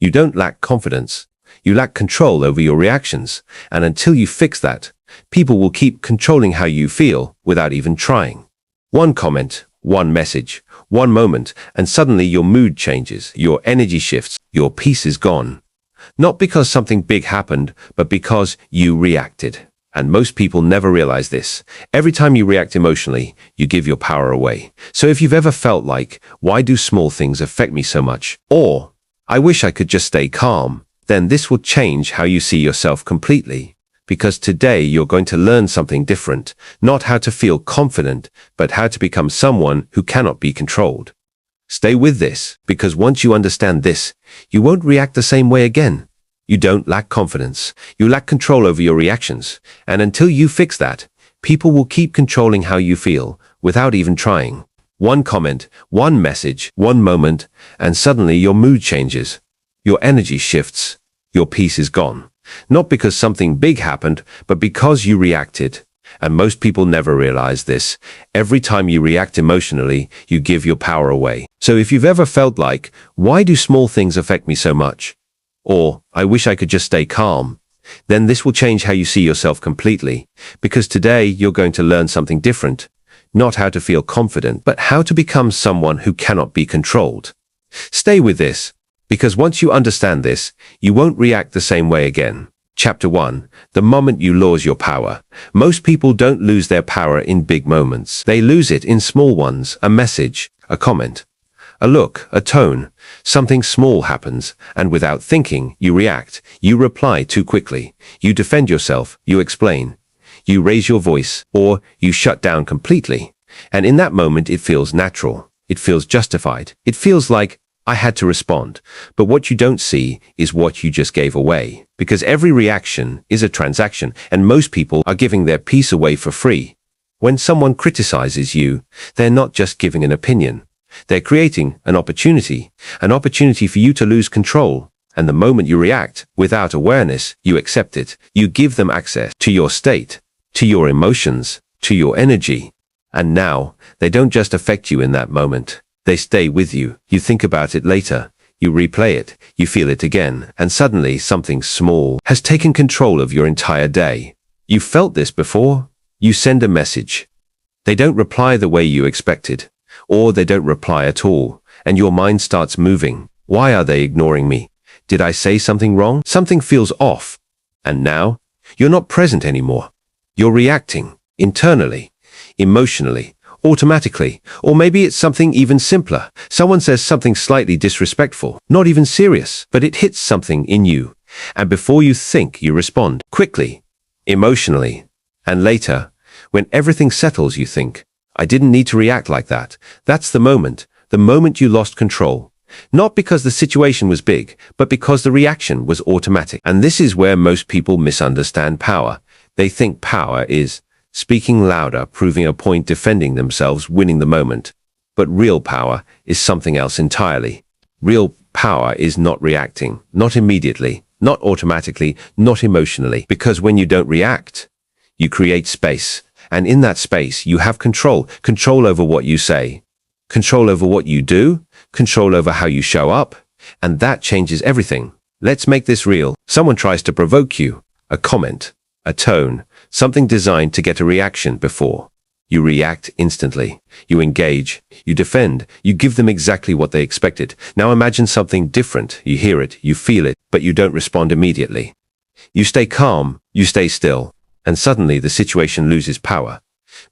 You don't lack confidence. You lack control over your reactions. And until you fix that, people will keep controlling how you feel without even trying. One comment, one message, one moment, and suddenly your mood changes, your energy shifts, your peace is gone. Not because something big happened, but because you reacted. And most people never realize this. Every time you react emotionally, you give your power away. So if you've ever felt like, why do small things affect me so much? Or, I wish I could just stay calm, then this will change how you see yourself completely. Because today you're going to learn something different, not how to feel confident, but how to become someone who cannot be controlled. Stay with this, because once you understand this, you won't react the same way again. You don't lack confidence. You lack control over your reactions. And until you fix that, people will keep controlling how you feel without even trying. One comment, one message, one moment, and suddenly your mood changes. Your energy shifts. Your peace is gone. Not because something big happened, but because you reacted. And most people never realize this. Every time you react emotionally, you give your power away. So if you've ever felt like, why do small things affect me so much? Or, I wish I could just stay calm, then this will change how you see yourself completely. Because today you're going to learn something different. Not how to feel confident, but how to become someone who cannot be controlled. Stay with this, because once you understand this, you won't react the same way again. Chapter 1. The moment you lose your power. Most people don't lose their power in big moments. They lose it in small ones, a message, a comment, a look, a tone. Something small happens, and without thinking, you react. You reply too quickly. You defend yourself. You explain. You raise your voice, or you shut down completely. And in that moment, it feels natural. It feels justified. It feels like, I had to respond. But what you don't see is what you just gave away. Because every reaction is a transaction, and most people are giving their peace away for free. When someone criticizes you, they're not just giving an opinion. They're creating an opportunity for you to lose control. And the moment you react, without awareness, you accept it. You give them access to your state, to your emotions, to your energy. And now, they don't just affect you in that moment. They stay with you. You think about it later. You replay it. You feel it again. And suddenly something small has taken control of your entire day. You felt this before? You send a message. They don't reply the way you expected. Or they don't reply at all. And your mind starts moving. Why are they ignoring me? Did I say something wrong? Something feels off. And now, you're not present anymore. You're reacting. Internally. Emotionally. Automatically. Or maybe it's something even simpler. Someone says something slightly disrespectful, not even serious, but it hits something in you. And before you think, you respond quickly, emotionally. And later, when everything settles, you think, I didn't need to react like that. That's the moment you lost control. Not because the situation was big, but because the reaction was automatic. And this is where most people misunderstand power. They think power is speaking louder, proving a point, defending themselves, winning the moment. But real power is something else entirely. Real power is not reacting, not immediately, not automatically, not emotionally. Because when you don't react, you create space. And in that space, you have control over what you say, control over what you do, control over how you show up. And that changes everything. Let's make this real. Someone tries to provoke you, a comment, a tone, something designed to get a reaction before. You react instantly. You engage. You defend. You give them exactly what they expected. Now imagine something different. You hear it. You feel it. But you don't respond immediately. You stay calm. You stay still. And suddenly the situation loses power.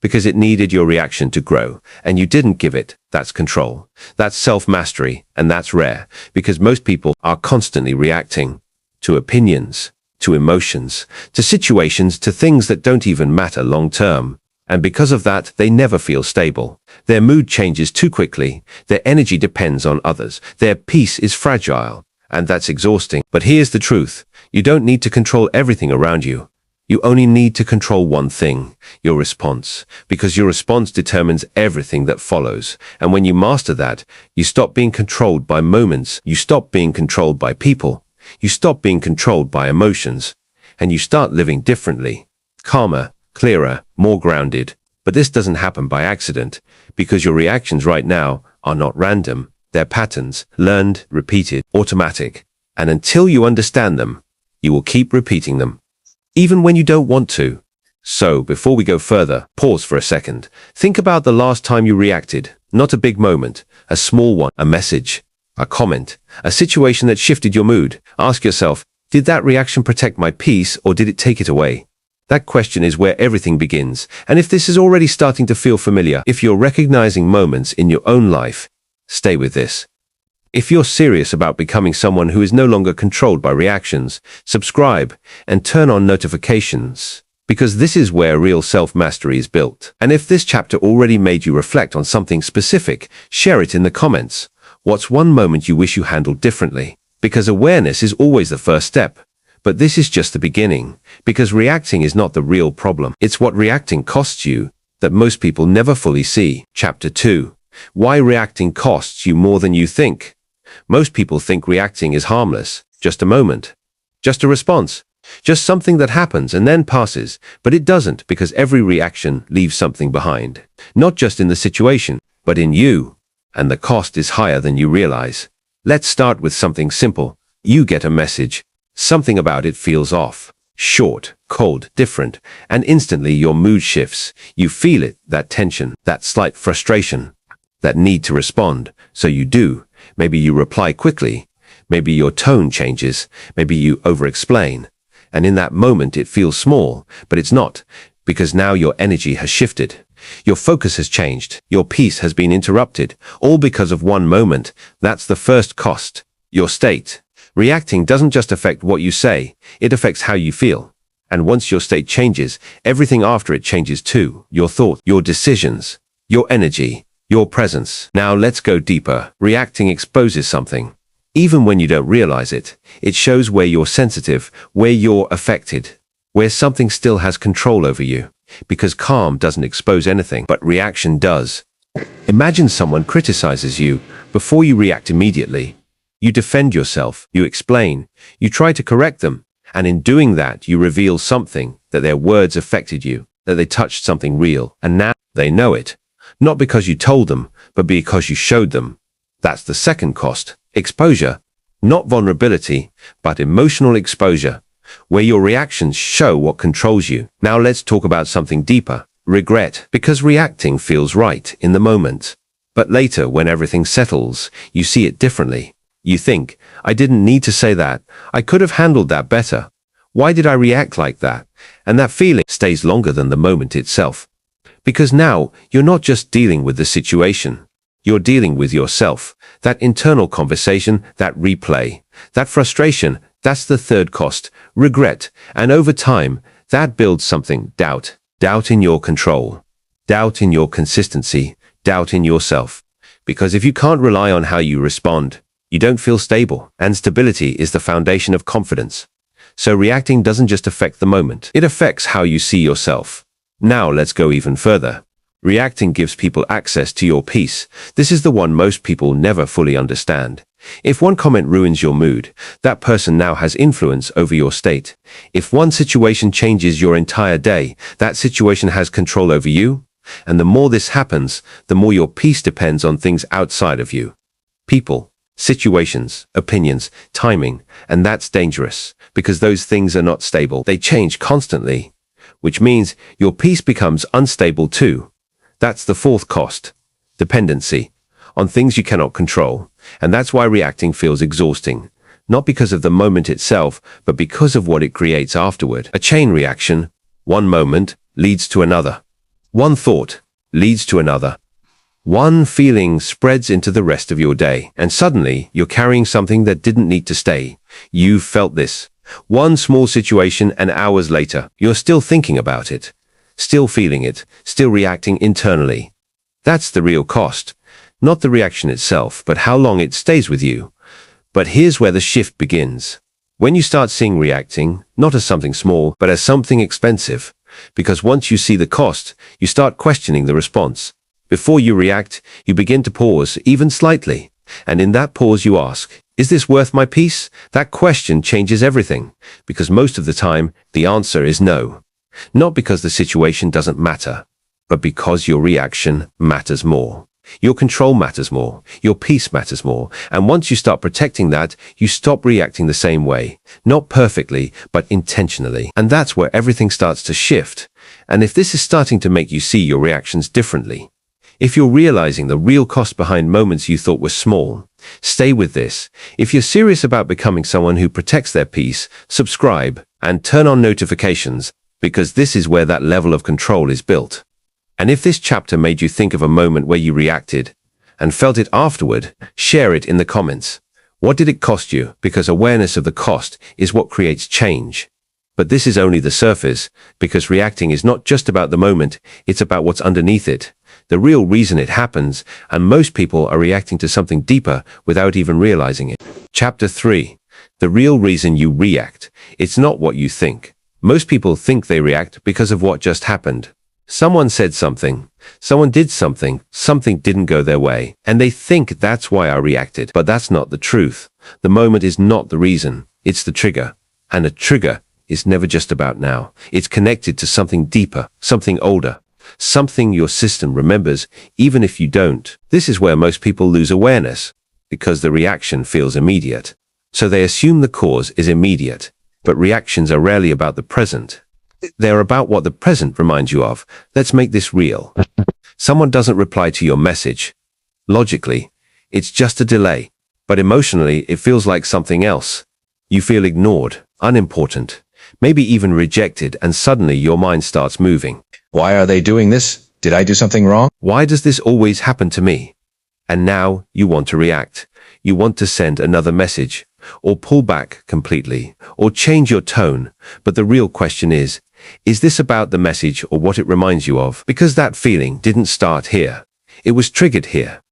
Because it needed your reaction to grow. And you didn't give it. That's control. That's self-mastery. And that's rare. Because most people are constantly reacting to opinions, to emotions, to situations, to things that don't even matter long term. And because of that, they never feel stable. Their mood changes too quickly. Their energy depends on others. Their peace is fragile. And that's exhausting. But here's the truth. You don't need to control everything around you. You only need to control one thing, your response. Because your response determines everything that follows. And when you master that, you stop being controlled by moments. You stop being controlled by people. You stop being controlled by emotions, and you start living differently, calmer, clearer, more grounded. But this doesn't happen by accident, because your reactions right now are not random. They're patterns, learned, repeated, automatic. And until you understand them, you will keep repeating them, even when you don't want to. So, before we go further, pause for a second. Think about the last time you reacted. Not a big moment, a small one, a message, a comment, a situation that shifted your mood. Ask yourself, did that reaction protect my peace or did it take it away? That question is where everything begins. And if this is already starting to feel familiar, if you're recognizing moments in your own life, stay with this. If you're serious about becoming someone who is no longer controlled by reactions, subscribe and turn on notifications, because this is where real self-mastery is built. And if this chapter already made you reflect on something specific, share it in the comments. What's one moment you wish you handled differently? Because awareness is always the first step. But this is just the beginning, because reacting is not the real problem. It's what reacting costs you that most people never fully see. Chapter 2. Why reacting costs you more than you think. Most people think reacting is harmless, just a moment, just a response, just something that happens and then passes, but it doesn't, because every reaction leaves something behind, not just in the situation, but in you, and the cost is higher than you realize. Let's start with something simple. You get a message, something about it feels off, short, cold, different, and instantly your mood shifts. You feel it, that tension, that slight frustration, that need to respond, so you do. Maybe you reply quickly, maybe your tone changes, maybe you over-explain. And in that moment it feels small, but it's not, because now your energy has shifted. Your focus has changed, your peace has been interrupted, all because of one moment. That's the first cost, your state. Reacting doesn't just affect what you say, it affects how you feel. And once your state changes, everything after it changes too. Your thought, your decisions, your energy, your presence. Now let's go deeper. Reacting exposes something. Even when you don't realize it, it shows where you're sensitive, where you're affected, where something still has control over you. Because calm doesn't expose anything, but reaction does. Imagine someone criticizes you. Before you react immediately, you defend yourself, you explain, you try to correct them, and in doing that you reveal something, that their words affected you, that they touched something real, and now they know it. Not because you told them, but because you showed them. That's the second cost. Exposure. Not vulnerability, but emotional exposure, where your reactions show what controls you. Now let's talk about something deeper. Regret. Because reacting feels right in the moment. But later, when everything settles, you see it differently. You think, I didn't need to say that. I could have handled that better. Why did I react like that? And that feeling stays longer than the moment itself. Because now, you're not just dealing with the situation. You're dealing with yourself. That internal conversation, that replay, that frustration, that's the third cost, regret. And over time, that builds something, doubt. Doubt in your control. Doubt in your consistency. Doubt in yourself. Because if you can't rely on how you respond, you don't feel stable. And stability is the foundation of confidence. So reacting doesn't just affect the moment. It affects how you see yourself. Now let's go even further. Reacting gives people access to your peace. This is the one most people never fully understand. If one comment ruins your mood, that person now has influence over your state. If one situation changes your entire day, that situation has control over you. And the more this happens, the more your peace depends on things outside of you. People, situations, opinions, timing, and that's dangerous, because those things are not stable. They change constantly, which means your peace becomes unstable too. That's the fourth cost, dependency, on things you cannot control. And that's why reacting feels exhausting, not because of the moment itself, but because of what it creates afterward. A chain reaction, one moment leads to another. One thought leads to another. One feeling spreads into the rest of your day, and suddenly you're carrying something that didn't need to stay. You've felt this. One small situation, and hours later, you're still thinking about it, still feeling it, still reacting internally. That's the real cost. Not the reaction itself, but how long it stays with you. But here's where the shift begins. When you start seeing reacting, not as something small, but as something expensive. Because once you see the cost, you start questioning the response. Before you react, you begin to pause, even slightly. And in that pause you ask, is this worth my peace? That question changes everything, because most of the time, the answer is no. Not because the situation doesn't matter, but because your reaction matters more. Your control matters more. Your peace matters more. And once you start protecting that, you stop reacting the same way. Not perfectly, but intentionally. And that's where everything starts to shift. And if this is starting to make you see your reactions differently, if you're realizing the real cost behind moments you thought were small, stay with this. If you're serious about becoming someone who protects their peace, subscribe and turn on notifications, because this is where that level of control is built. And if this chapter made you think of a moment where you reacted and felt it afterward, share it in the comments. What did it cost you? Because awareness of the cost is what creates change. But this is only the surface, because reacting is not just about the moment, it's about what's underneath it, the real reason it happens, and most people are reacting to something deeper without even realizing it. Chapter 3. The real reason you react. It's not what you think. Most people think they react because of what just happened. Someone said something, someone did something, something didn't go their way, and they think that's why I reacted. But that's not the truth. The moment is not the reason, it's the trigger. And a trigger is never just about now. It's connected to something deeper, something older, something your system remembers, even if you don't. This is where most people lose awareness, because the reaction feels immediate. So they assume the cause is immediate, but reactions are rarely about the present. They're about what the present reminds you of. Let's make this real. Someone doesn't reply to your message. Logically, it's just a delay, but emotionally, it feels like something else. You feel ignored, unimportant, maybe even rejected, and suddenly your mind starts moving. Why are they doing this? Did I do something wrong? Why does this always happen to me? And now you want to react. You want to send another message, or pull back completely, or change your tone. But the real question is this about the message or what it reminds you of? Because that feeling didn't start here. It was triggered here,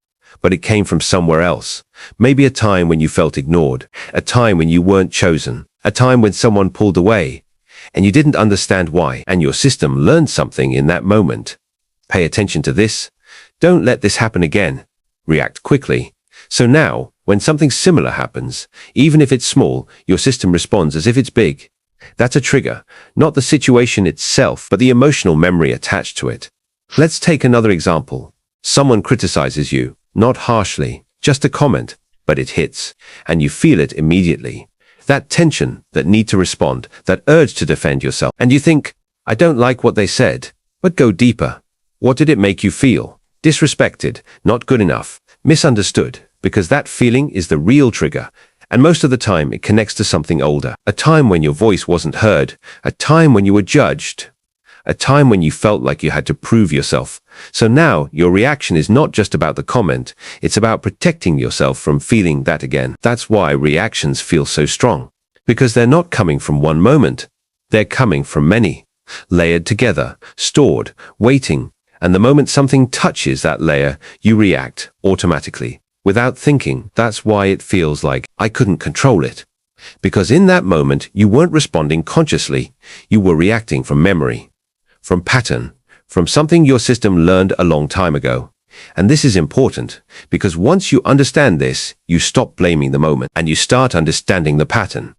but it came from somewhere else. Maybe a time when you felt ignored, a time when you weren't chosen, a time when someone pulled away, and you didn't understand why, and your system learned something in that moment. Pay attention to this. Don't let this happen again. React quickly. So now, when something similar happens, even if it's small, your system responds as if it's big. That's a trigger, not the situation itself, but the emotional memory attached to it. Let's take another example. Someone criticizes you, not harshly, just a comment, but it hits, and you feel it immediately. That tension, that need to respond, that urge to defend yourself. And you think, I don't like what they said. But go deeper. What did it make you feel? Disrespected, not good enough, misunderstood, because that feeling is the real trigger. And most of the time, it connects to something older. A time when your voice wasn't heard, a time when you were judged, a time when you felt like you had to prove yourself. So now, your reaction is not just about the comment, it's about protecting yourself from feeling that again. That's why reactions feel so strong. Because they're not coming from one moment. They're coming from many. Layered together, stored, waiting. And the moment something touches that layer, you react automatically. Without thinking. That's why it feels like I couldn't control it. Because in that moment, you weren't responding consciously. You were reacting from memory, from pattern, from something your system learned a long time ago. And this is important, because once you understand this, you stop blaming the moment, and you start understanding the pattern.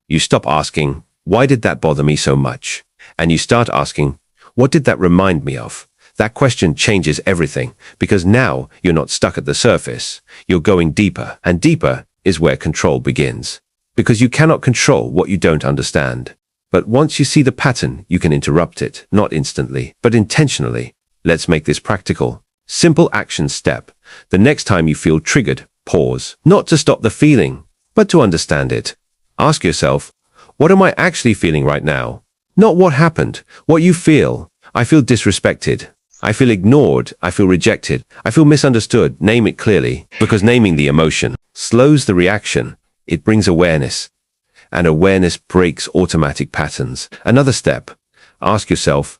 You stop asking, why did that bother me so much? And you start asking, what did that remind me of? That question changes everything, because now you're not stuck at the surface. You're going deeper, and deeper is where control begins. Because you cannot control what you don't understand. But once you see the pattern, you can interrupt it, not instantly, but intentionally. Let's make this practical. Simple action step. The next time you feel triggered, pause. Not to stop the feeling, but to understand it. Ask yourself, what am I actually feeling right now? Not what happened, what you feel. I feel disrespected. I feel ignored, I feel rejected, I feel misunderstood. Name it clearly, because naming the emotion slows the reaction. It brings awareness, and awareness breaks automatic patterns. Another step, ask yourself,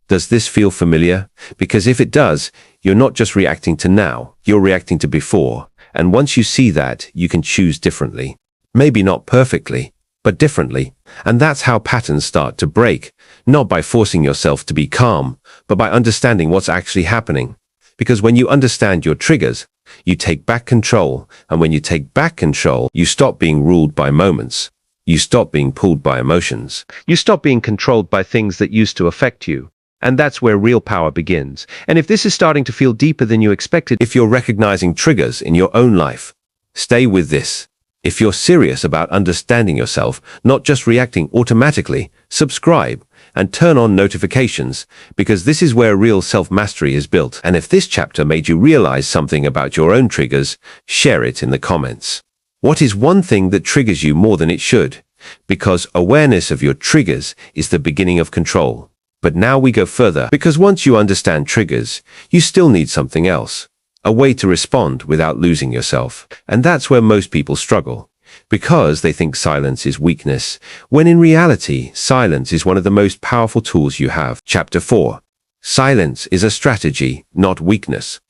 does this feel familiar? Because if it does, you're not just reacting to now, you're reacting to before. And once you see that, you can choose differently. Maybe not perfectly, but differently. And that's how patterns start to break, not by forcing yourself to be calm, but by understanding what's actually happening. Because when you understand your triggers, you take back control. And when you take back control, you stop being ruled by moments. You stop being pulled by emotions. You stop being controlled by things that used to affect you. And that's where real power begins. And if this is starting to feel deeper than you expected, if you're recognizing triggers in your own life, stay with this. If you're serious about understanding yourself, not just reacting automatically, subscribe and turn on notifications, because this is where real self-mastery is built. And if this chapter made you realize something about your own triggers, share it in the comments. What is one thing that triggers you more than it should? Because awareness of your triggers is the beginning of control. But now we go further, because once you understand triggers, you still need something else. A way to respond without losing yourself. And that's where most people struggle, because they think silence is weakness, when in reality, silence is one of the most powerful tools you have. Chapter 4. Silence is a strategy, not weakness.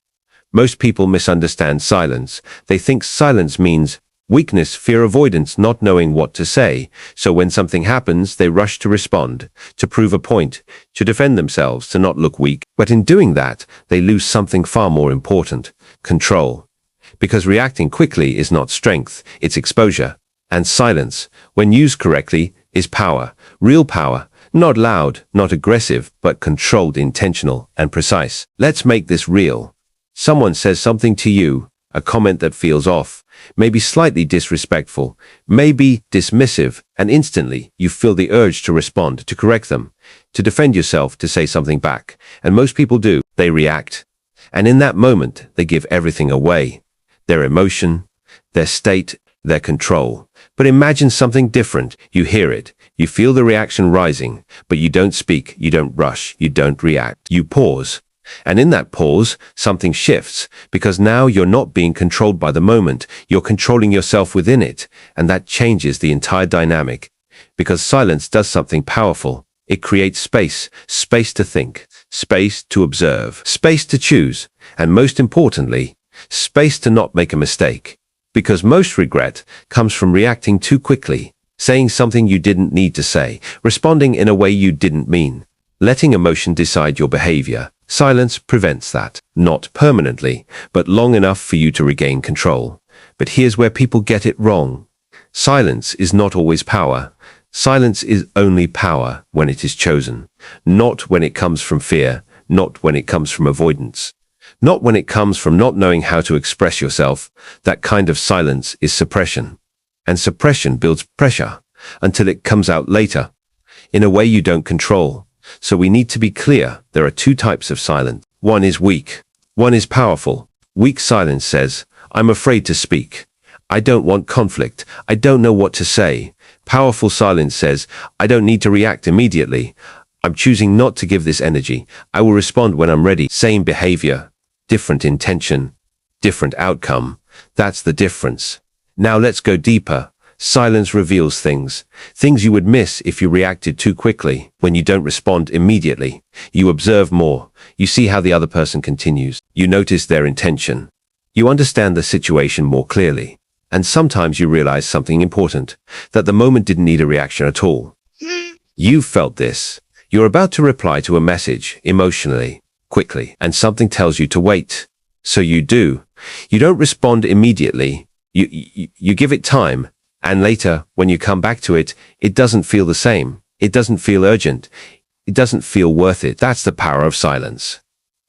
Most people misunderstand silence. They think silence means weakness, fear, avoidance, not knowing what to say. So when something happens, they rush to respond, to prove a point, to defend themselves, to not look weak. But in doing that, they lose something far more important: control. Because reacting quickly is not strength, it's exposure. And silence, when used correctly, is power. Real power. Not loud, not aggressive, but controlled, intentional, and precise. Let's make this real. Someone says something to you, a comment that feels off, maybe slightly disrespectful, maybe dismissive, and instantly you feel the urge to respond, to correct them, to defend yourself, to say something back. And most people do. They react. And in that moment, they give everything away. Their emotion, their state, their control. But imagine something different. You hear it. You feel the reaction rising, but you don't speak, you don't rush, you don't react. You pause. And in that pause, something shifts, because now you're not being controlled by the moment, you're controlling yourself within it, and that changes the entire dynamic. Because silence does something powerful. It creates space, space to think, space to observe, space to choose, and most importantly, space to not make a mistake. Because most regret comes from reacting too quickly, saying something you didn't need to say, responding in a way you didn't mean, letting emotion decide your behavior. Silence prevents that. Not permanently, but long enough for you to regain control. But here's where people get it wrong. Silence is not always power. Silence is only power when it is chosen. Not when it comes from fear, not when it comes from avoidance. Not when it comes from not knowing how to express yourself. That kind of silence is suppression. And suppression builds pressure until it comes out later, in a way you don't control. So we need to be clear. There are two types of silence. One is weak. One is powerful. Weak silence says, I'm afraid to speak. I don't want conflict. I don't know what to say. Powerful silence says, I don't need to react immediately. I'm choosing not to give this energy. I will respond when I'm ready. Same behavior, different intention, different outcome. That's the difference. Now let's go deeper. Silence reveals things you would miss if you reacted too quickly. When you don't respond immediately, you observe more. You see how the other person continues. You notice their intention. You understand the situation more clearly. And sometimes you realize something important, that the moment didn't need a reaction at all. You've felt this. You're about to reply to a message, emotionally, quickly, and something tells you to wait. So you do. You don't respond immediately. You give it time. And later, when you come back to it, it doesn't feel the same. It doesn't feel urgent. It doesn't feel worth it. That's the power of silence.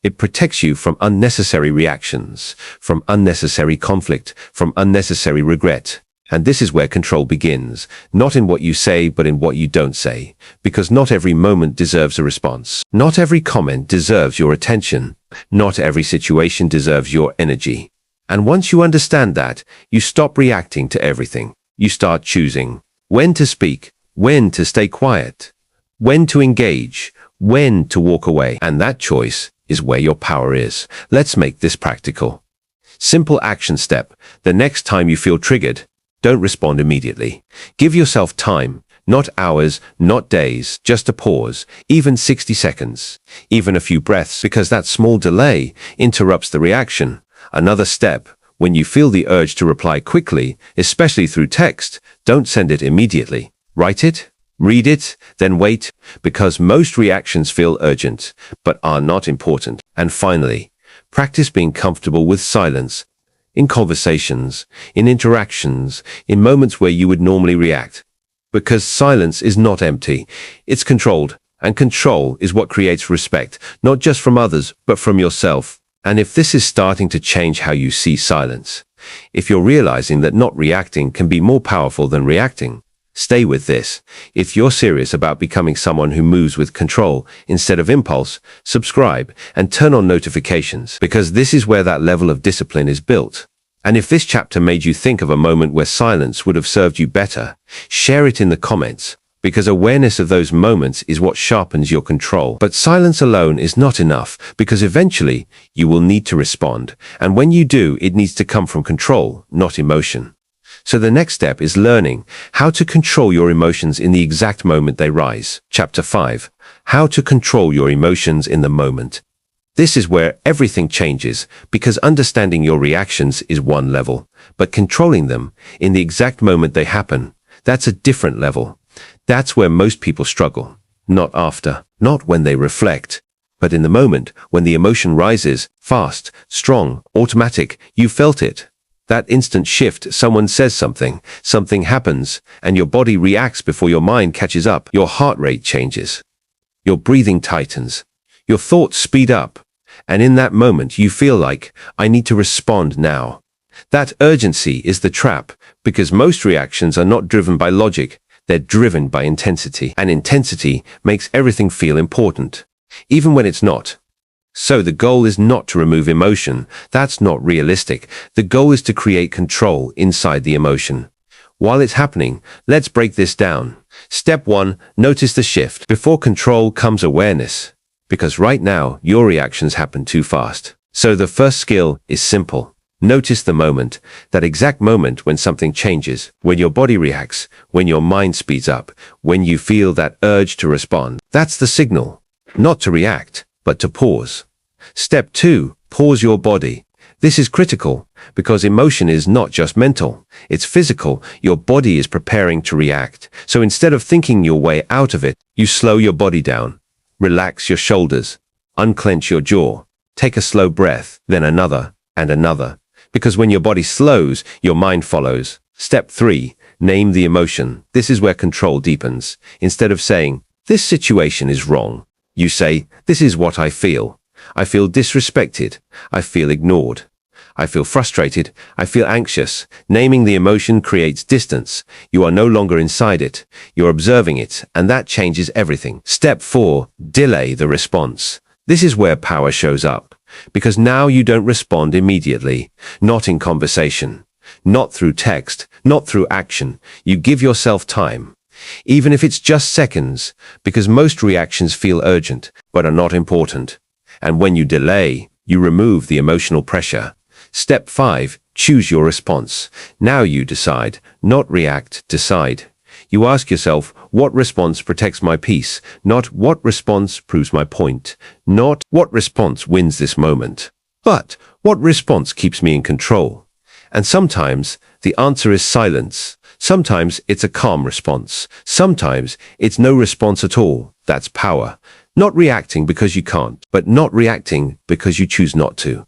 It protects you from unnecessary reactions, from unnecessary conflict, from unnecessary regret. And this is where control begins, not in what you say, but in what you don't say. Because not every moment deserves a response. Not every comment deserves your attention. Not every situation deserves your energy. And once you understand that, you stop reacting to everything. You start choosing when to speak, when to stay quiet, when to engage, when to walk away. And that choice is where your power is. Let's make this practical. Simple action step. The next time you feel triggered, don't respond immediately. Give yourself time, not hours, not days, just a pause, even 60 seconds, even a few breaths, because that small delay interrupts the reaction. Another step. When you feel the urge to reply quickly, especially through text, don't send it immediately. Write it, read it, then wait, because most reactions feel urgent, but are not important. And finally, practice being comfortable with silence, in conversations, in interactions, in moments where you would normally react. Because silence is not empty, it's controlled. And control is what creates respect, not just from others, but from yourself. And if this is starting to change how you see silence, if you're realizing that not reacting can be more powerful than reacting, stay with this. If you're serious about becoming someone who moves with control instead of impulse, subscribe and turn on notifications, because this is where that level of discipline is built. And if this chapter made you think of a moment where silence would have served you better, share it in the comments, because awareness of those moments is what sharpens your control. But silence alone is not enough, because eventually you will need to respond. And when you do, it needs to come from control, not emotion. So the next step is learning how to control your emotions in the exact moment they rise. Chapter 5. How to control your emotions in the moment. This is where everything changes, because understanding your reactions is one level, but controlling them in the exact moment they happen, that's a different level. That's where most people struggle. Not after, not when they reflect, but in the moment when the emotion rises, fast, strong, automatic, you felt it. That instant shift, someone says something, something happens, and your body reacts before your mind catches up. Your heart rate changes. Your breathing tightens. Your thoughts speed up. And in that moment, you feel like, I need to respond now. That urgency is the trap, because most reactions are not driven by logic. They're driven by intensity, and intensity makes everything feel important, even when it's not. So the goal is not to remove emotion. That's not realistic. The goal is to create control inside the emotion. While it's happening, let's break this down. Step 1, notice the shift. Before control comes awareness, because right now your reactions happen too fast. So the first skill is simple. Notice the moment, that exact moment when something changes, when your body reacts, when your mind speeds up, when you feel that urge to respond. That's the signal, not to react, but to pause. Step 2, pause your body. This is critical, because emotion is not just mental, it's physical. Your body is preparing to react. So instead of thinking your way out of it, you slow your body down. Relax your shoulders, unclench your jaw, take a slow breath, then another, and another. Because when your body slows, your mind follows. Step 3, name the emotion. This is where control deepens. Instead of saying, this situation is wrong, you say, this is what I feel. I feel disrespected. I feel ignored. I feel frustrated. I feel anxious. Naming the emotion creates distance. You are no longer inside it. You're observing it, and that changes everything. Step 4, delay the response. This is where power shows up. Because now you don't respond immediately, not in conversation, not through text, not through action. You give yourself time, even if it's just seconds, because most reactions feel urgent, but are not important. And when you delay, you remove the emotional pressure. Step 5, choose your response. Now you decide, not react, decide. You ask yourself, what response protects my peace? Not what response proves my point. Not what response wins this moment. But what response keeps me in control? And sometimes the answer is silence. Sometimes it's a calm response. Sometimes it's no response at all. That's power. Not reacting because you can't, but not reacting because you choose not to.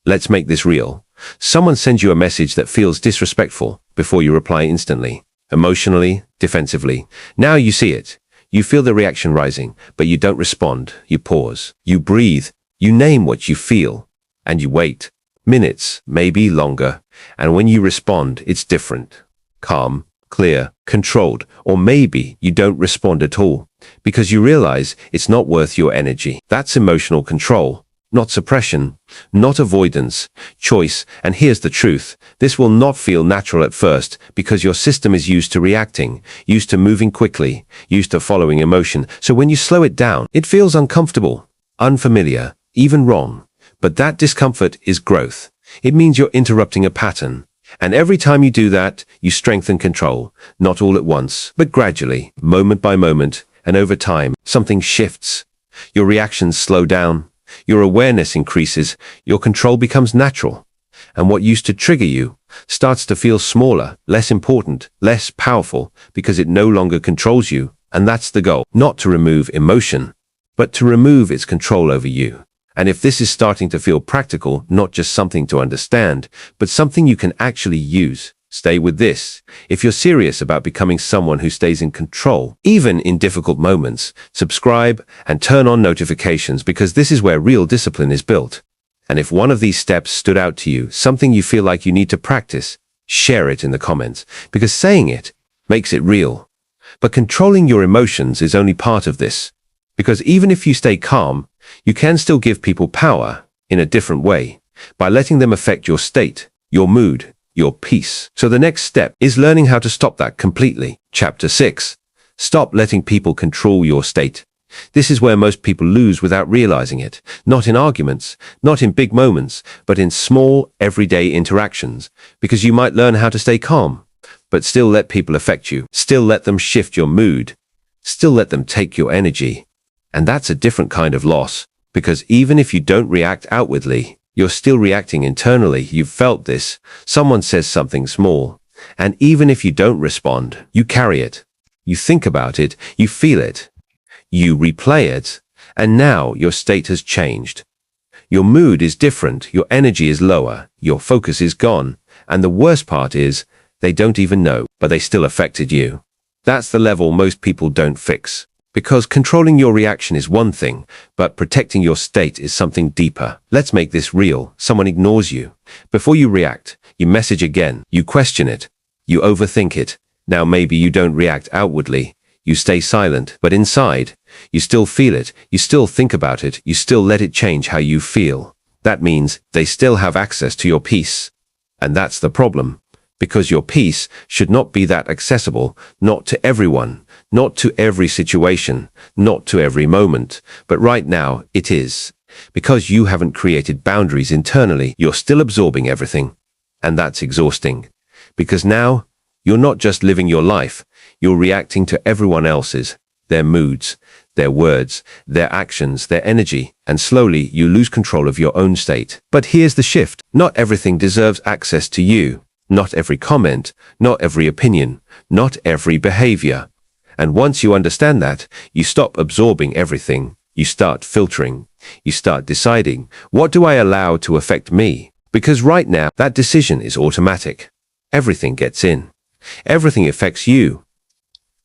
Let's make this real. Someone sends you a message that feels disrespectful before you reply instantly. Emotionally, defensively. Now you see it. You feel the reaction rising, but you don't respond. You pause. You breathe. You name what you feel. And you wait. Minutes, maybe longer. And when you respond, it's different. Calm, clear, controlled. Or maybe you don't respond at all, because you realize it's not worth your energy. That's emotional control. Not suppression, not avoidance, choice. And here's the truth. This will not feel natural at first, because your system is used to reacting, used to moving quickly, used to following emotion. So when you slow it down, it feels uncomfortable, unfamiliar, even wrong. But that discomfort is growth. It means you're interrupting a pattern. And every time you do that, you strengthen control, not all at once, but gradually, moment by moment, and over time, something shifts. Your reactions slow down. Your awareness increases, your control becomes natural, and what used to trigger you starts to feel smaller, less important, less powerful, because it no longer controls you. And that's the goal, not to remove emotion, but to remove its control over you. And if this is starting to feel practical, not just something to understand, but something you can actually use, Stay with this. If you're serious about becoming someone who stays in control, even in difficult moments, subscribe and turn on notifications because this is where real discipline is built. And if one of these steps stood out to you, something you feel like you need to practice, share it in the comments because saying it makes it real. But controlling your emotions is only part of this, because even if you stay calm, you can still give people power in a different way by letting them affect your state, your mood, your peace. So the next step is learning how to stop that completely. Chapter 6. Stop letting people control your state. This is where most people lose without realizing it. Not in arguments, not in big moments, but in small, everyday interactions. Because you might learn how to stay calm, but still let people affect you. Still let them shift your mood. Still let them take your energy. And that's a different kind of loss. Because even if you don't react outwardly, you're still reacting internally. You've felt this. Someone says something small. And even if you don't respond, you carry it. You think about it. You feel it. You replay it. And now your state has changed. Your mood is different. Your energy is lower. Your focus is gone. And the worst part is, they don't even know, but they still affected you. That's the level most people don't fix. Because controlling your reaction is one thing, but protecting your state is something deeper. Let's make this real. Someone ignores you. Before you react, you message again. You question it. You overthink it. Now maybe you don't react outwardly. You stay silent, but inside, you still feel it. You still think about it. You still let it change how you feel. That means they still have access to your peace. And that's the problem. Because your peace should not be that accessible, not to everyone, not to every situation, not to every moment, but right now it is. Because you haven't created boundaries internally, you're still absorbing everything. And that's exhausting. Because now, you're not just living your life, you're reacting to everyone else's, their moods, their words, their actions, their energy, and slowly you lose control of your own state. But here's the shift. Not everything deserves access to you. Not every comment, not every opinion, not every behavior. And once you understand that, you stop absorbing everything. You start filtering. You start deciding, what do I allow to affect me? Because right now, that decision is automatic. Everything gets in. Everything affects you.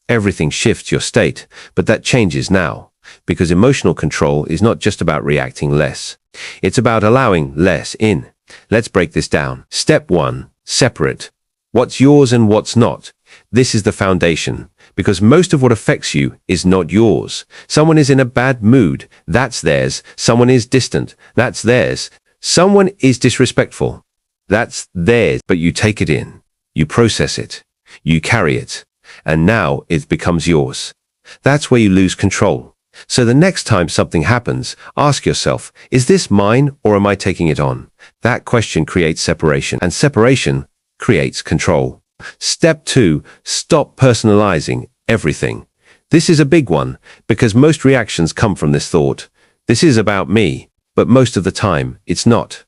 Everything shifts your state, but that changes now. Because emotional control is not just about reacting less. It's about allowing less in. Let's break this down. Step 1. Separate. What's yours and what's not. This is the foundation, because most of what affects you is not yours. Someone is in a bad mood. That's theirs. Someone is distant. That's theirs. Someone is disrespectful. That's theirs. But you take it in. You process it. You carry it. And now it becomes yours. That's where you lose control. So the next time something happens, ask yourself, is this mine or am I taking it on? That question creates separation, and separation creates control. Step 2, stop personalizing everything. This is a big one, because most reactions come from this thought. This is about me, but most of the time, it's not.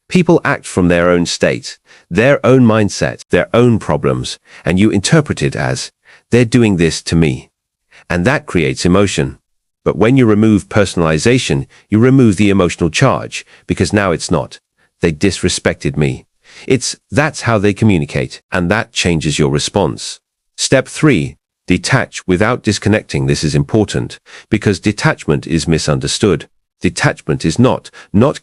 People act from their own state, their own mindset, their own problems, and you interpret it as, they're doing this to me. And that creates emotion. But when you remove personalization, you remove the emotional charge, because now it's not, they disrespected me. That's how they communicate, and that changes your response. Step 3, detach without disconnecting. This is important, because detachment is misunderstood. Detachment is not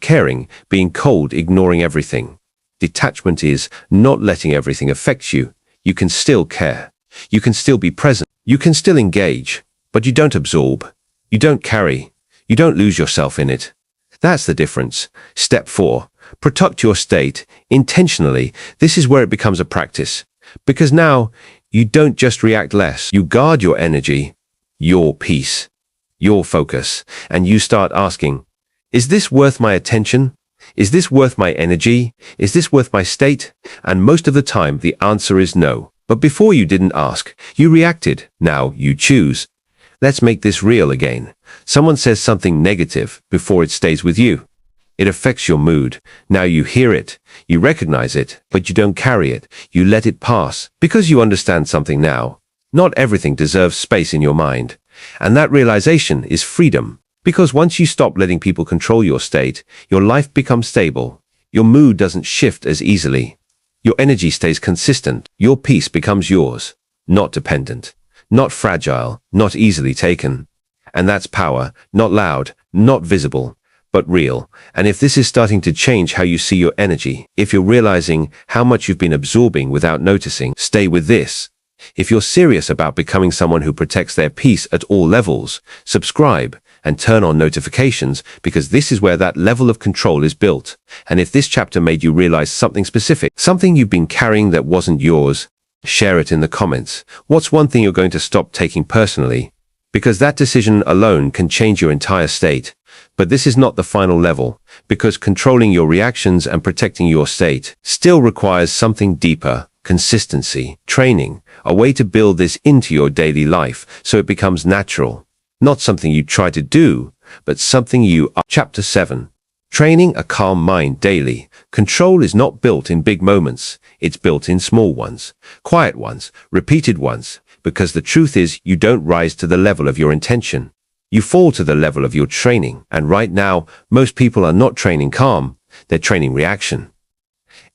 caring, being cold, ignoring everything. Detachment is not letting everything affect you. You can still care. You can still be present. You can still engage, but you don't absorb. You don't carry. You don't lose yourself in it. That's the difference. Step 4. Protect your state intentionally. This is where it becomes a practice. Because now, you don't just react less. You guard your energy, your peace, your focus, and you start asking, is this worth my attention? Is this worth my energy? Is this worth my state? And most of the time, the answer is no. But before you didn't ask, you reacted. Now you choose. Let's make this real again. Someone says something negative before it stays with you. It affects your mood. Now you hear it. You recognize it, but you don't carry it. You let it pass because you understand something now. Not everything deserves space in your mind. And that realization is freedom. Because once you stop letting people control your state, your life becomes stable. Your mood doesn't shift as easily. Your energy stays consistent. Your peace becomes yours, not dependent, not fragile, not easily taken. And that's power, not loud, not visible, but real. And if this is starting to change how you see your energy, if you're realizing how much you've been absorbing without noticing, stay with this. If you're serious about becoming someone who protects their peace at all levels, subscribe and turn on notifications, because this is where that level of control is built. And if this chapter made you realize something specific, something you've been carrying that wasn't yours, share it in the comments. What's one thing you're going to stop taking personally? Because that decision alone can change your entire state. But this is not the final level, because controlling your reactions and protecting your state still requires something deeper: consistency, training, a way to build this into your daily life so it becomes natural. Not something you try to do, but something you are. Chapter 7. Training a calm mind daily. Control is not built in big moments. It's built in small ones, quiet ones, repeated ones, because the truth is you don't rise to the level of your intention. You fall to the level of your training. And right now, most people are not training calm, they're training reaction.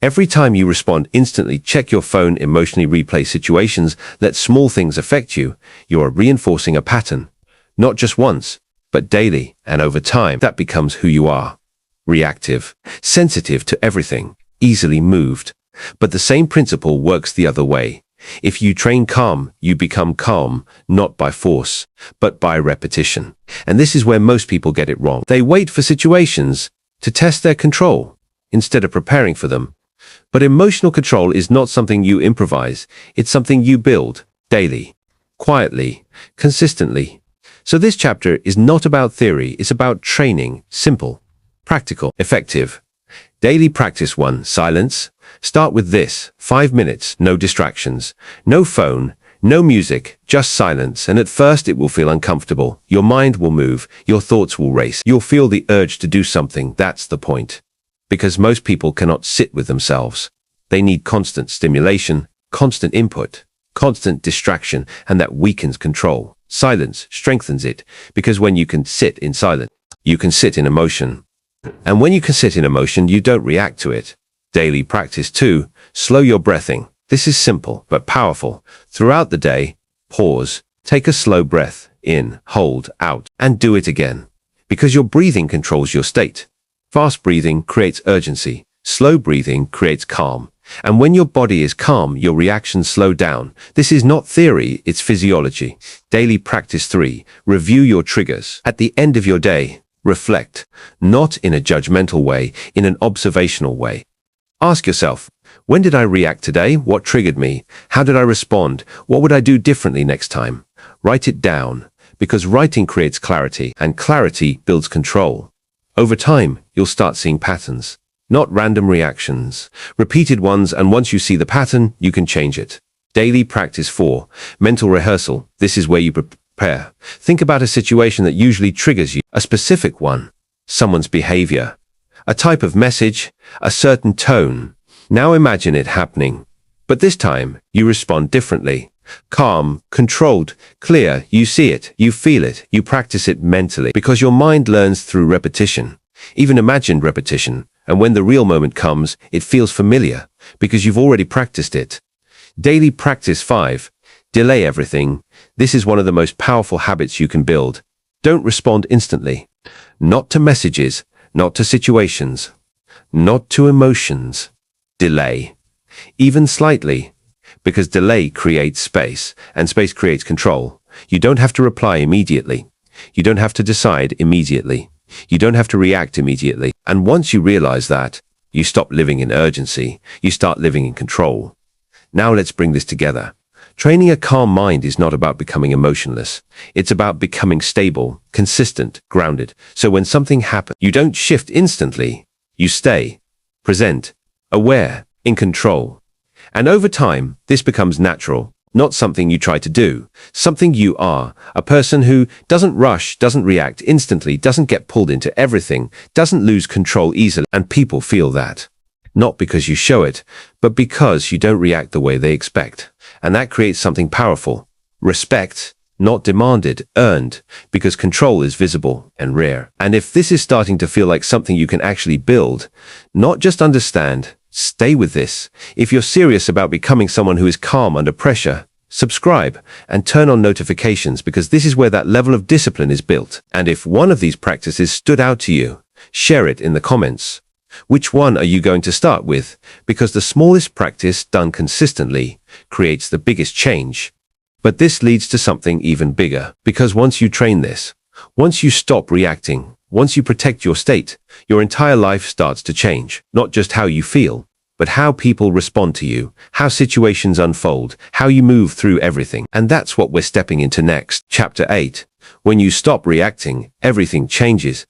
Every time you respond instantly, check your phone, emotionally replay situations, let small things affect you, you are reinforcing a pattern. Not just once, but daily, and over time, that becomes who you are. Reactive, sensitive to everything, easily moved. But the same principle works the other way. If you train calm, you become calm, not by force, but by repetition. And this is where most people get it wrong. They wait for situations to test their control, instead of preparing for them. But emotional control is not something you improvise, it's something you build, daily, quietly, consistently. So this chapter is not about theory, it's about training, simple, practical, effective. Daily practice 1, silence. Start with this: 5 minutes, no distractions, no phone, no music, just silence. And at first it will feel uncomfortable. Your mind will move, your thoughts will race. You'll feel the urge to do something. That's the point. Because most people cannot sit with themselves. They need constant stimulation, constant input, constant distraction, and that weakens control. Silence strengthens it, because when you can sit in silence, you can sit in emotion. And when you can sit in emotion, you don't react to it. Daily practice 2, slow your breathing. This is simple but powerful. Throughout the day, pause, take a slow breath, in, hold, out, and do it again. Because your breathing controls your state. Fast breathing creates urgency. Slow breathing creates calm. And when your body is calm, your reactions slow down. This is not theory, it's physiology. Daily practice 3, review your triggers. At the end of your day, reflect, not in a judgmental way, in an observational way. Ask yourself, when did I react today? What triggered me? How did I respond? What would I do differently next time? Write it down, because writing creates clarity, and clarity builds control. Over time, you'll start seeing patterns, not random reactions, repeated ones, and once you see the pattern, you can change it. Daily practice 4, mental rehearsal. This is where you prepare. Think about a situation that usually triggers you, a specific one, someone's behavior, a type of message, a certain tone. Now imagine it happening. But this time, you respond differently. Calm, controlled, clear. You see it, you feel it, you practice it mentally, because your mind learns through repetition, even imagined repetition. And when the real moment comes, it feels familiar, because you've already practiced it. Daily practice 5, delay everything. This is one of the most powerful habits you can build. Don't respond instantly. Not to messages, not to situations, not to emotions. Delay. Even slightly. Because delay creates space, and space creates control. You don't have to reply immediately. You don't have to decide immediately. You don't have to react immediately. And once you realize that, you stop living in urgency. You start living in control. Now let's bring this together. Training a calm mind is not about becoming emotionless. It's about becoming stable, consistent, grounded. So when something happens, you don't shift instantly. You stay, present, aware, in control. And over time, this becomes natural, not something you try to do, something you are, a person who doesn't rush, doesn't react instantly, doesn't get pulled into everything, doesn't lose control easily. And people feel that. Not because you show it, but because you don't react the way they expect. And that creates something powerful. Respect, not demanded, earned, because control is visible and rare. And if this is starting to feel like something you can actually build, not just understand, Stay with this. If you're serious about becoming someone who is calm under pressure, subscribe and turn on notifications because this is where that level of discipline is built. And if one of these practices stood out to you, share it in the comments. Which one are you going to start with? Because the smallest practice done consistently creates the biggest change. But this leads to something even bigger, because once you train this, once you stop reacting, once you protect your state, your entire life starts to change. Not just how you feel, but how people respond to you, how situations unfold, how you move through everything. And that's what we're stepping into next. Chapter 8. When you stop reacting, everything changes.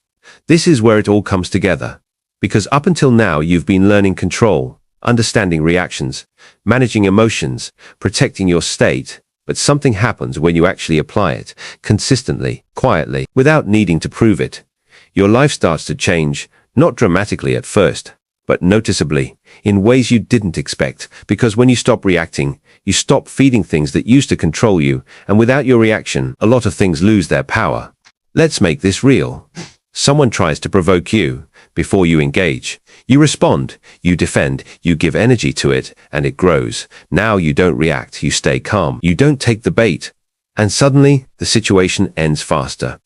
This is where it all comes together. Because up until now, you've been learning control, understanding reactions, managing emotions, protecting your state. But something happens when you actually apply it, consistently, quietly, without needing to prove it. Your life starts to change, not dramatically at first, but noticeably, in ways you didn't expect. Because when you stop reacting, you stop feeding things that used to control you, and without your reaction, a lot of things lose their power. Let's make this real. Someone tries to provoke you. Before you engage, you respond, you defend, you give energy to it, and it grows. Now you don't react, you stay calm, you don't take the bait. And suddenly, the situation ends faster.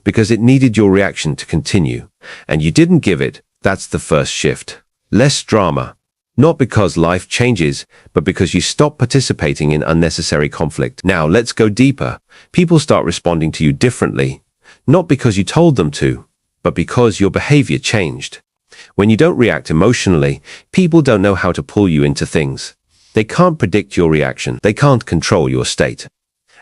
Because it needed your reaction to continue, and you didn't give it. That's the first shift. Less drama. Not because life changes, but because you stop participating in unnecessary conflict. Now let's go deeper. People start responding to you differently. Not because you told them to, but because your behavior changed. When you don't react emotionally, people don't know how to pull you into things. They can't predict your reaction. They can't control your state.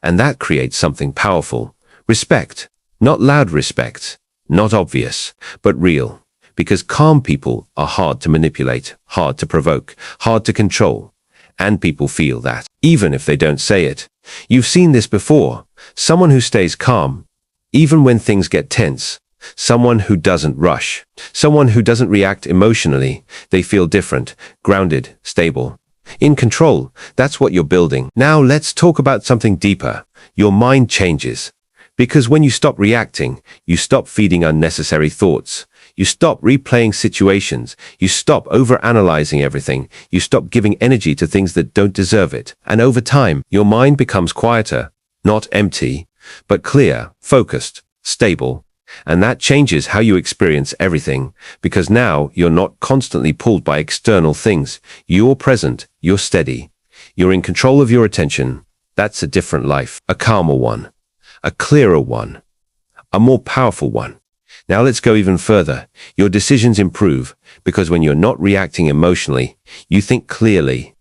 And that creates something powerful. Respect. Not loud respect. Not obvious, but real. Because calm people are hard to manipulate, hard to provoke, hard to control. And people feel that, even if they don't say it. You've seen this before. Someone who stays calm, even when things get tense. Someone who doesn't rush. Someone who doesn't react emotionally. They feel different, grounded, stable. In control. That's what you're building. Now let's talk about something deeper. Your mind changes. Because when you stop reacting, you stop feeding unnecessary thoughts. You stop replaying situations. You stop overanalyzing everything. You stop giving energy to things that don't deserve it. And over time, your mind becomes quieter, not empty, but clear, focused, stable. And that changes how you experience everything, because now you're not constantly pulled by external things. You're present, you're steady, you're in control of your attention. That's a different life, a calmer one, a clearer one, a more powerful one. Now let's go even further. Your decisions improve, because when you're not reacting emotionally, you think clearly.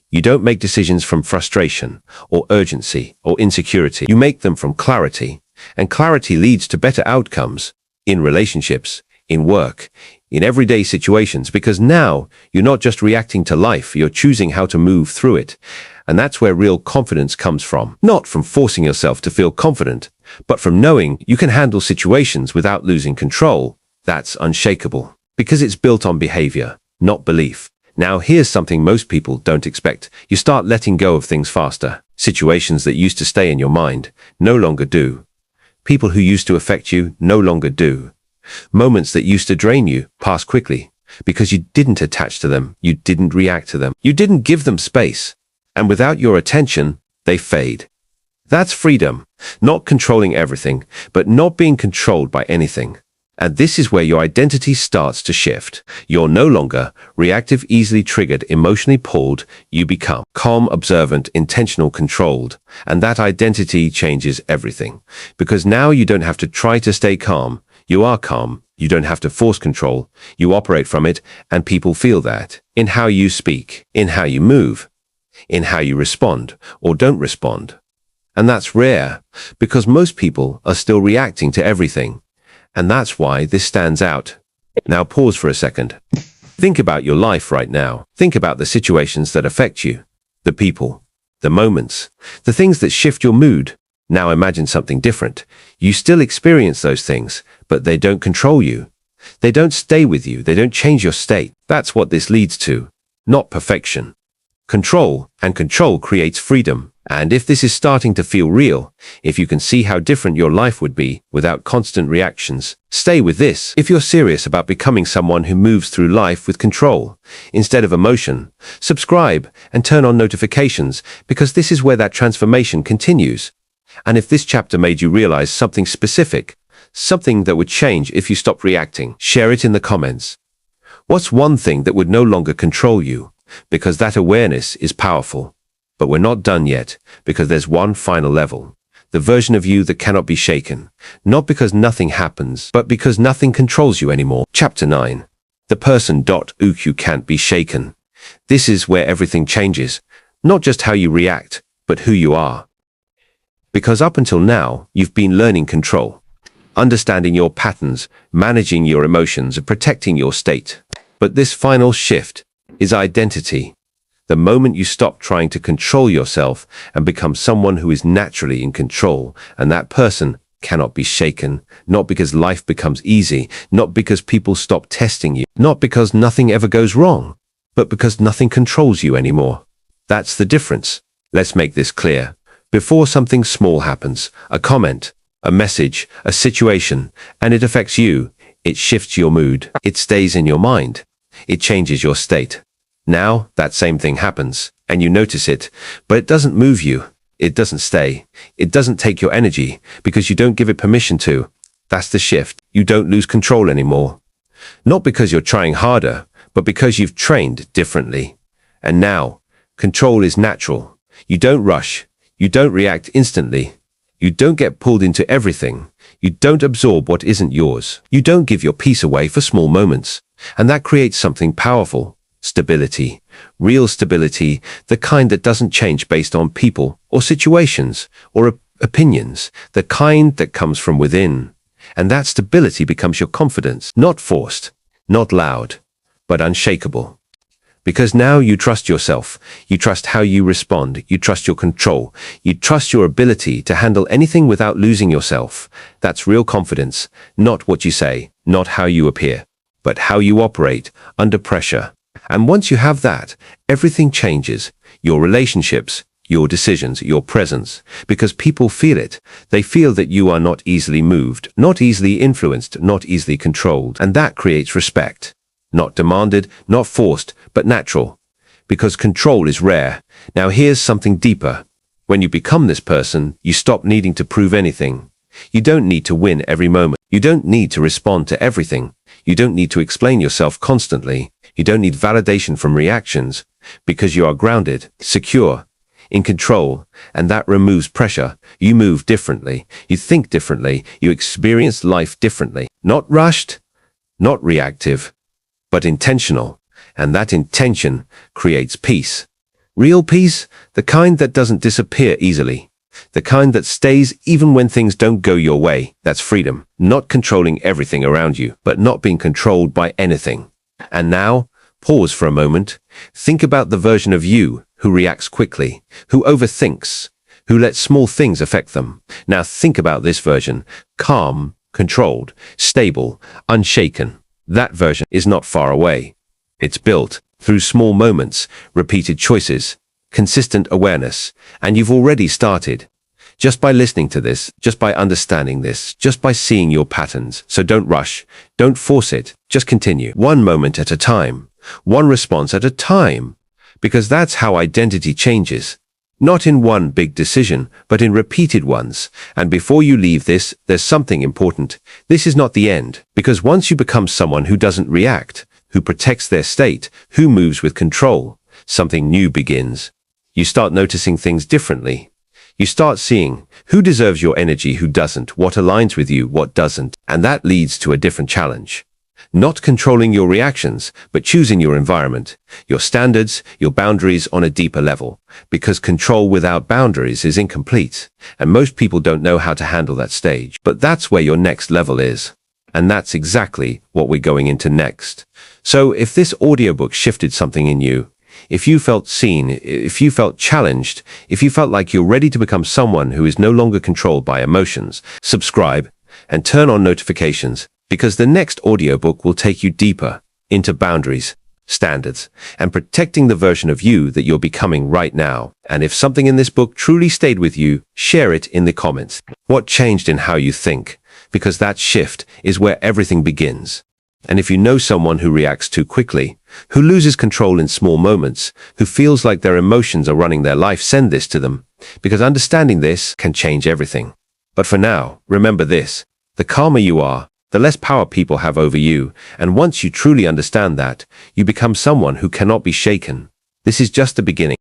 You don't make decisions from frustration, or urgency, or insecurity. You make them from clarity. And clarity leads to better outcomes in relationships, in work, in everyday situations, because now you're not just reacting to life, you're choosing how to move through it. And that's where real confidence comes from. Not from forcing yourself to feel confident, but from knowing you can handle situations without losing control. That's unshakable, because it's built on behavior, not belief. Now here's something most people don't expect. You start letting go of things faster. Situations that used to stay in your mind no longer do. People who used to affect you no longer do. Moments that used to drain you pass quickly because you didn't attach to them, you didn't react to them, you didn't give them space. And without your attention, they fade. That's freedom, not controlling everything, but not being controlled by anything. And this is where your identity starts to shift. You're no longer reactive, easily triggered, emotionally pulled. You become calm, observant, intentional, controlled. And that identity changes everything. Because now you don't have to try to stay calm. You are calm. You don't have to force control. You operate from it, and people feel that. In how you speak, in how you move, in how you respond or don't respond. And that's rare, because most people are still reacting to everything. And that's why this stands out. Now pause for a second. Think about your life right now. Think about the situations that affect you, the people, the moments, the things that shift your mood. Now imagine something different. You still experience those things, but they don't control you. They don't stay with you. They don't change your state. That's what this leads to, not perfection. Control, and control creates freedom. And if this is starting to feel real, if you can see how different your life would be without constant reactions, stay with this. If you're serious about becoming someone who moves through life with control instead of emotion, subscribe and turn on notifications, because this is where that transformation continues. And if this chapter made you realize something specific, something that would change if you stopped reacting, share it in the comments. What's one thing that would no longer control you? Because that awareness is powerful. But we're not done yet, because there's one final level. The version of you that cannot be shaken. Not because nothing happens, but because nothing controls you anymore. Chapter 9. The person who can't be shaken. This is where everything changes. Not just how you react, but who you are. Because up until now, you've been learning control. Understanding your patterns, managing your emotions, and protecting your state. But this final shift is identity. The moment you stop trying to control yourself and become someone who is naturally in control, and that person cannot be shaken, not because life becomes easy, not because people stop testing you, not because nothing ever goes wrong, but because nothing controls you anymore. That's the difference. Let's make this clear. Before something small happens, a comment, a message, a situation, and it affects you, it shifts your mood, it stays in your mind, it changes your state. Now, that same thing happens, and you notice it, but it doesn't move you. It doesn't stay. It doesn't take your energy, because you don't give it permission to. That's the shift. You don't lose control anymore. Not because you're trying harder, but because you've trained differently. And now, control is natural. You don't rush. You don't react instantly. You don't get pulled into everything. You don't absorb what isn't yours. You don't give your peace away for small moments. And that creates something powerful. Stability. Real stability, the kind that doesn't change based on people or situations or opinions, the kind that comes from within. And that stability becomes your confidence, not forced, not loud, but unshakable. Because now you trust yourself, you trust how you respond, you trust your control, you trust your ability to handle anything without losing yourself. That's real confidence, not what you say, not how you appear, but how you operate under pressure. And once you have that, everything changes. Your relationships, your decisions, your presence. Because people feel it. They feel that you are not easily moved, not easily influenced, not easily controlled. And that creates respect. Not demanded, not forced, but natural. Because control is rare. Now here's something deeper. When you become this person, you stop needing to prove anything. You don't need to win every moment. You don't need to respond to everything. You don't need to explain yourself constantly. You don't need validation from reactions, because you are grounded, secure, in control, and that removes pressure. You move differently. You think differently. You experience life differently. Not rushed, not reactive, but intentional. And that intention creates peace. Real peace, the kind that doesn't disappear easily. The kind that stays even when things don't go your way. That's freedom. Not controlling everything around you, but not being controlled by anything. And now, pause for a moment. Think about the version of you who reacts quickly, who overthinks, who lets small things affect them. Now think about this version. Calm, controlled, stable, unshaken. That version is not far away. It's built through small moments, repeated choices, consistent awareness, and you've already started. Just by listening to this, just by understanding this, just by seeing your patterns. So don't rush, don't force it, just continue. One moment at a time, one response at a time, because that's how identity changes. Not in one big decision, but in repeated ones. And before you leave this, there's something important. This is not the end, because once you become someone who doesn't react, who protects their state, who moves with control, something new begins. You start noticing things differently. You start seeing who deserves your energy, who doesn't, what aligns with you, what doesn't, and that leads to a different challenge. Not controlling your reactions, but choosing your environment, your standards, your boundaries on a deeper level, because control without boundaries is incomplete, and most people don't know how to handle that stage. But that's where your next level is, and that's exactly what we're going into next. So if this audiobook shifted something in you, if you felt seen, if you felt challenged, if you felt like you're ready to become someone who is no longer controlled by emotions, subscribe and turn on notifications, because the next audiobook will take you deeper into boundaries, standards, and protecting the version of you that you're becoming right now. And if something in this book truly stayed with you, share it in the comments. What changed in how you think? Because that shift is where everything begins. And if you know someone who reacts too quickly, who loses control in small moments, who feels like their emotions are running their life, send this to them, because understanding this can change everything. But for now, remember this: the calmer you are, the less power people have over you, and once you truly understand that, you become someone who cannot be shaken. This is just the beginning.